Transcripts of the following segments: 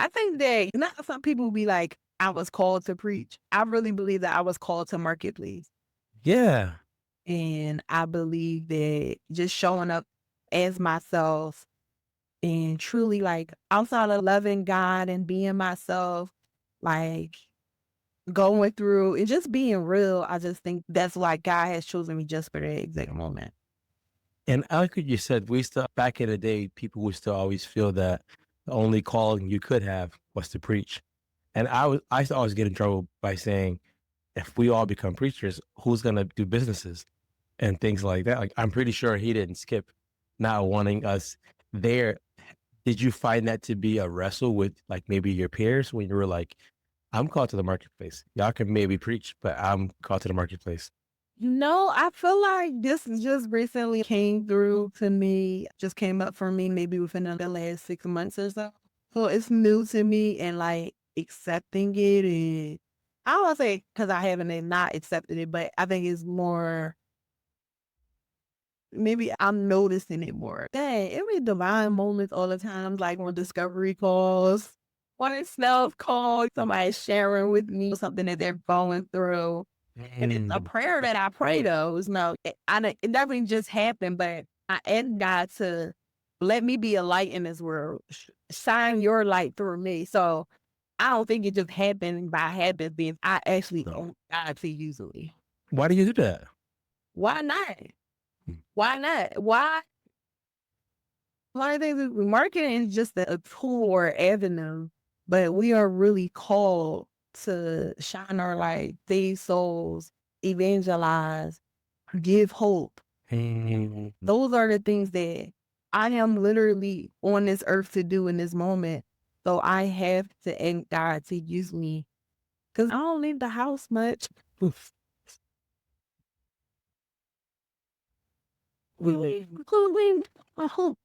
I think that, you know, how some people be like, I was called to preach. I really believe that I was called to marketplace. Yeah. And I believe that just showing up as myself and truly like outside of loving God and being myself, like going through and just being real, I just think that's why God has chosen me just for that exact moment. And like you said, we still, back in the day, people would still always feel that the only calling you could have was to preach. And I used to always get in trouble by saying, if we all become preachers, who's going to do businesses and things like that? Like, I'm pretty sure he didn't skip not wanting us there. Did you find that to be a wrestle with like maybe your peers when you were like, I'm called to the marketplace. Y'all can maybe preach, but I'm called to the marketplace. No, I feel like this just recently came through to me, just came up for me maybe within the last 6 months or so. So it's new to me and like accepting it. And I don't want to say because I haven't not accepted it, but I think it's more, maybe I'm noticing it more. Dang, it be divine moments all the time, like on discovery calls, oneself calls, somebody sharing with me something that they're going through. And it's a prayer that I pray though. It's no, it definitely just happened, but I asked God to let me be a light in this world. Shine your light through me. So I don't think it just happened by habit. Being I actually own God to usually. Why do you do that? Why not? Why not? Why? One of the things is marketing is just a tool or avenue, but we are really called to shine our light, save souls, evangelize, give hope. Those are the things that I am literally on this earth to do in this moment. So I have to ask God to use me because I don't leave the house much. I hope.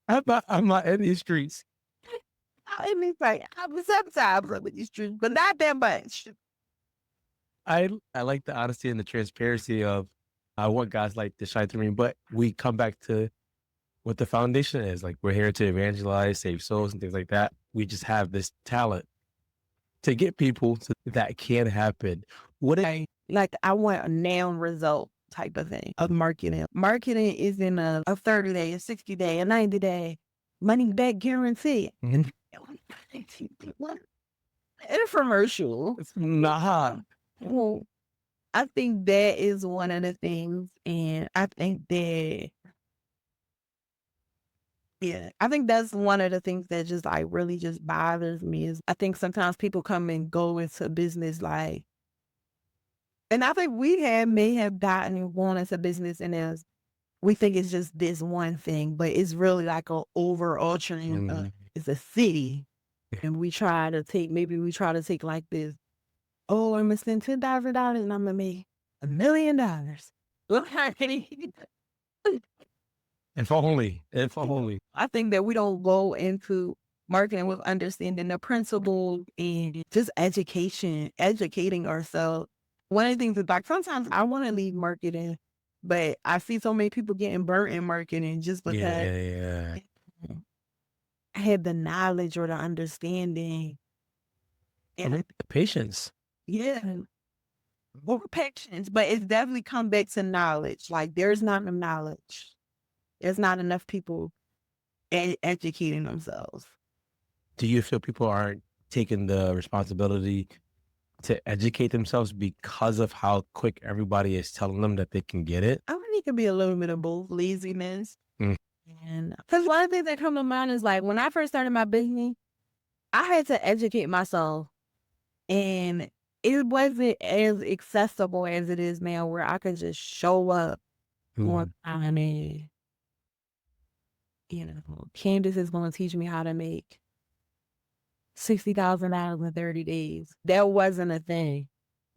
I'm not in these streets. I mean, like, sometimes with these truths, but not that much. I like the honesty and the transparency of I want God's light to shine through me, but we come back to what the foundation is. Like, we're here to evangelize, save souls, and things like that. We just have this talent to get people to that can happen. What I want a noun result type of thing of marketing. Marketing isn't a 30 day, a 60 day, a 90 day money back guarantee. Infomercial. It's not. Well, I think that is one of the things, and I think that, yeah, I think that's one of the things that just like really just bothers me is I think sometimes people come and go into business like, and I think may have gotten gone into business and as we think it's just this one thing, but it's really like an overarching, it's a city. And we try to take like this, oh, I'm gonna spend $10,000 and I'm gonna make $1 million. If only. If only. I think that we don't go into marketing with understanding the principles and just educating ourselves. One of the things is like sometimes I want to leave marketing, but I see so many people getting burnt in marketing just because Yeah. I had the knowledge or the understanding. And Patience. yeah, more patience, but it's definitely come back to knowledge. Like there's not enough knowledge. There's not enough people educating themselves. Do you feel people aren't taking the responsibility to educate themselves because of how quick everybody is telling them that they can get it? I think it could be a little bit of both laziness. And because one of the things that come to mind is like when I first started my business, I had to educate myself and it wasn't as accessible as it is now where I could just show up on time and, Candace is going to teach me how to make $60,000 in 30 days. That wasn't a thing.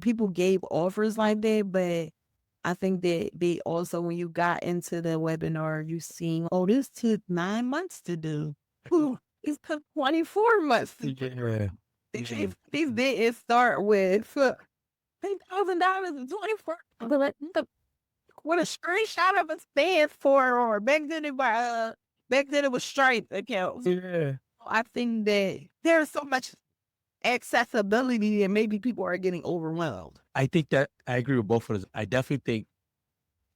People gave offers like that, but I think that they also, when you got into the webinar, you seen, oh, this took 9 months to do. It took 24 months to do. These didn't start with $10,000 in 24. What a screenshot of a stands for, or back then it was Stripe accounts. Yeah. I think that there's so much accessibility and maybe people are getting overwhelmed. I think that I agree with both of those. I definitely think,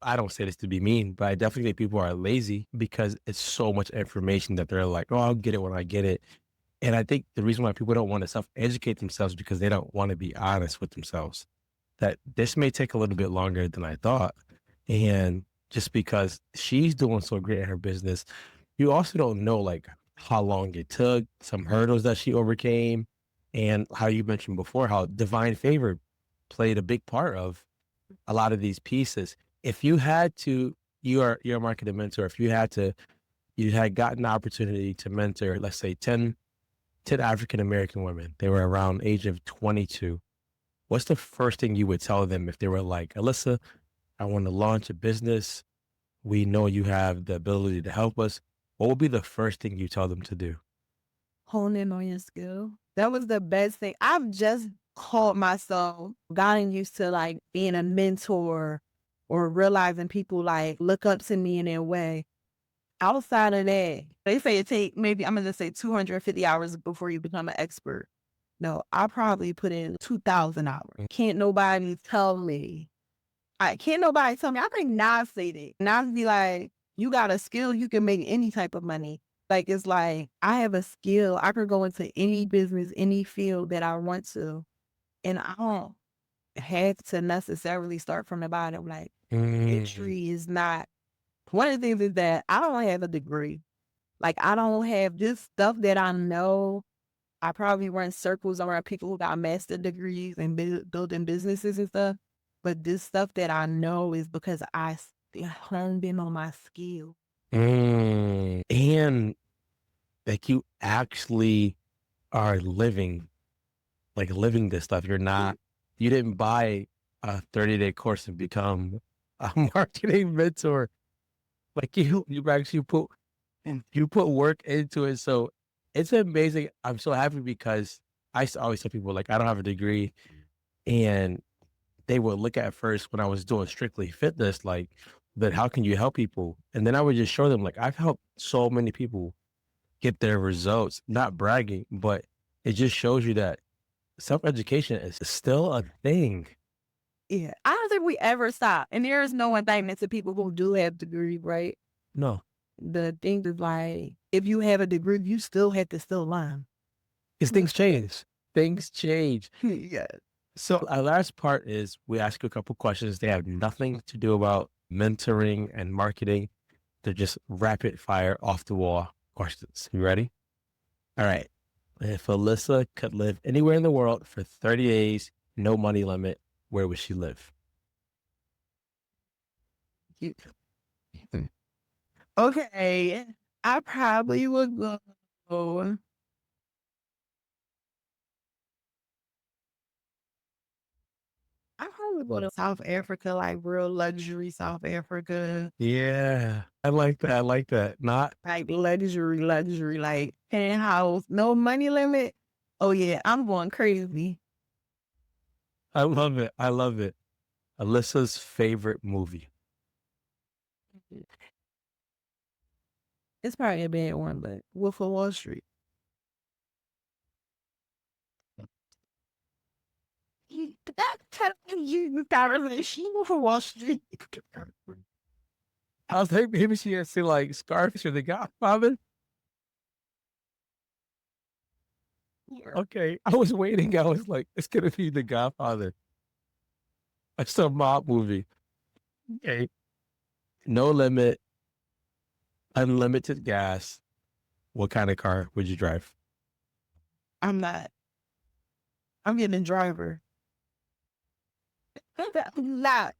I don't say this to be mean, but I definitely think people are lazy because it's so much information that they're like, oh, I'll get it when I get it. And I think the reason why people don't want to self-educate themselves is because they don't want to be honest with themselves. That this may take a little bit longer than I thought. And just because she's doing so great in her business, you also don't know like how long it took, some hurdles that she overcame, and how you mentioned before, how divine favor played a big part of a lot of these pieces. If you had to, you're a marketing mentor, if you had gotten the opportunity to mentor, let's say 10 African-American women, they were around age of 22. What's the first thing you would tell them if they were like, Alyssa, I want to launch a business. We know you have the ability to help us. What would be the first thing you tell them to do? Hone in on your skill. That was the best thing. I've just called myself, gotten used to like being a mentor or realizing people like look up to me in their way. Outside of that, they say it take maybe, I'm going to say 250 hours before you become an expert. No, I probably put in 2,000 hours. Can't nobody tell me. Can't nobody tell me. I think Nas said it. Nas be like, you got a skill, you can make any type of money. Like, it's like, I have a skill. I could go into any business, any field that I want to. And I don't have to necessarily start from the bottom. Like, entry is not. One of the things is that I don't have a degree. Like, I don't have this stuff that I know. I probably run circles around people who got master degrees and building businesses and stuff. But this stuff that I know is because I honed in on my skill. And like you actually are living this stuff. You didn't buy a 30-day course and become a marketing mentor. Like you actually put work into it. So it's amazing. I'm so happy because I used to always tell people like, I don't have a degree, and they would look at first when I was doing strictly fitness, like, but how can you help people? And then I would just show them like, I've helped so many people get their results, not bragging, but it just shows you that self-education is still a thing. Yeah. I don't think we ever stop. And there is no indictment to people who do have degrees, right? No. The thing is like, if you have a degree, you still have to still learn. Because things change. Things change. Yeah. So our last part is we ask you a couple questions. They have nothing to do about mentoring and marketing. They're just rapid fire off the wall questions. You ready? All right. If Alyssa could live anywhere in the world for 30 days, no money limit, where would she live? Okay. I probably would go. I probably go to South Africa, like real luxury South Africa. Yeah, I like that. I like that. Not Like luxury, like penthouse, no money limit. Oh yeah, I'm going crazy. I love it. I love it. Alyssa's favorite movie. It's probably a bad one, but Wolf of Wall Street. That telling you conversation Wolf of Wall Street. I was like, maybe she has to like Scarface or The Godfather. Okay, I was waiting. I was like, it's gonna be The Godfather. It's a mob movie. Okay, no limit, unlimited gas. What kind of car would you drive? I'm not. I'm getting a driver. I'm not.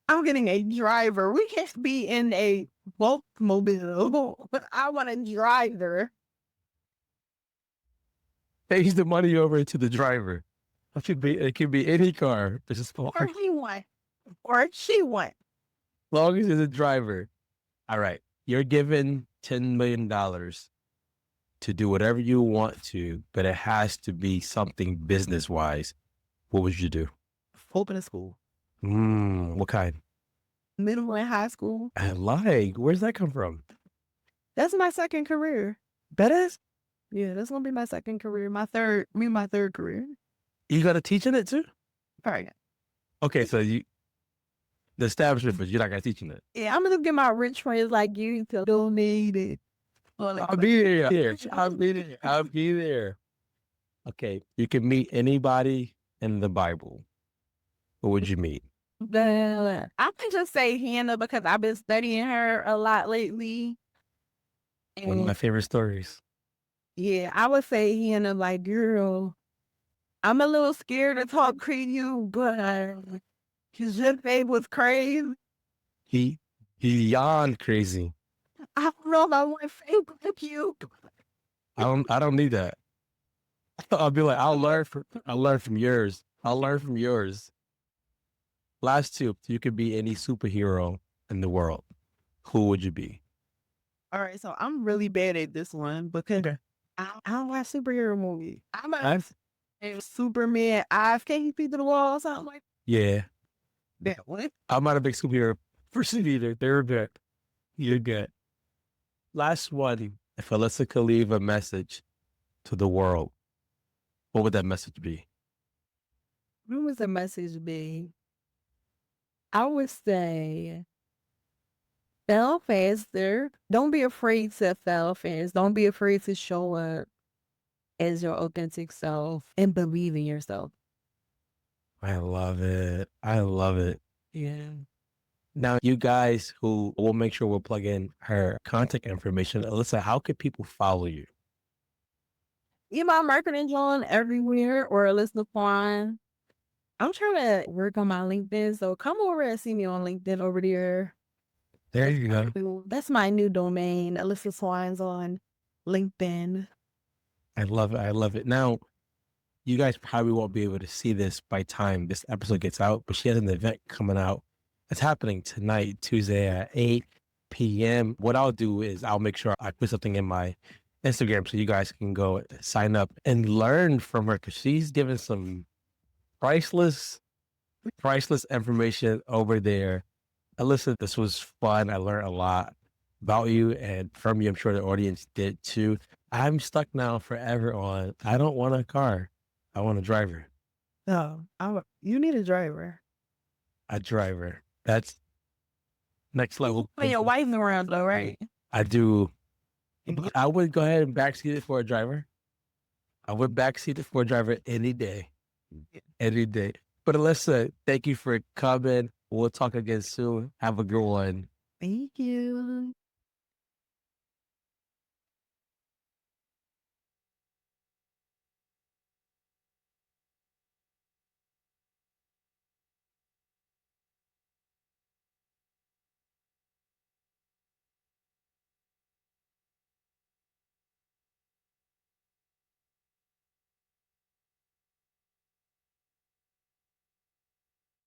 I'm getting a driver. We can't be in a bulk mobile, but I want a driver. Pays the money over to the driver. It could be any car. There's just Or he want. Or she want. as long as it's a driver. All right. You're given $10 million to do whatever you want to, but it has to be something business wise. What would you do? Open a school. What kind? Middle and high school. I like. Where's that come from? That's my second career. Badass? Yeah, that's gonna be my second career. My third career. You got to teach in it too? Right. Okay, so the establishment, but you're not gonna teach in it. Yeah, I'm gonna get my rich friends like you to donate it. I'll be there. I'll be there. I'll be there. Okay, you can meet anybody in the Bible. Who would you meet? I can just say Hannah because I've been studying her a lot lately. One of my And favorite stories. yeah, I would say Hannah, like, girl, I'm a little scared to talk to you, but his faith was crazy. He beyond crazy. I don't know if I want faith with you. I don't need that. I'll be like, I'll learn from yours. I'll learn from yours. Last two, you could be any superhero in the world. Who would you be? All right, so I'm really bad at this one because I don't watch superhero movies. I'm a Superman, eyes can't see through the wall or something like Yeah. that. What? I'm not a big superhero person either. They're good. You're good. Last one. If Alyssa could leave a message to the world, what would that message be? What was the message be? I would say fail faster. Don't be afraid to fail fast. Don't be afraid to show up as your authentic self and believe in yourself. I love it. I love it. Yeah. Now, you guys who we'll make sure we'll plug in her contact information. Alyssa, how can people follow you? My marketing John everywhere or Alyssa Kwan. I'm trying to work on my LinkedIn, so come over and see me on LinkedIn over there. There you go. That's my new domain. Alyssa Swine's on LinkedIn. I love it. I love it. Now, you guys probably won't be able to see this by time this episode gets out, but she has an event coming out. It's happening tonight, Tuesday at 8 p.m. What I'll do is I'll make sure I put something in my Instagram so you guys can go sign up and learn from her because she's giving some priceless information over there. Alyssa, this was fun. I learned a lot about you and from you. I'm sure the audience did too. I'm stuck now forever on, I don't want a car. I want a driver. No, you need a driver. A driver. That's next level. But your wife's around though, right? I do. I would go ahead and backseat it for a driver. I would backseat it for a driver any day. Any day. But Alyssa, thank you for coming. We'll talk again soon. Have a good one. Thank you.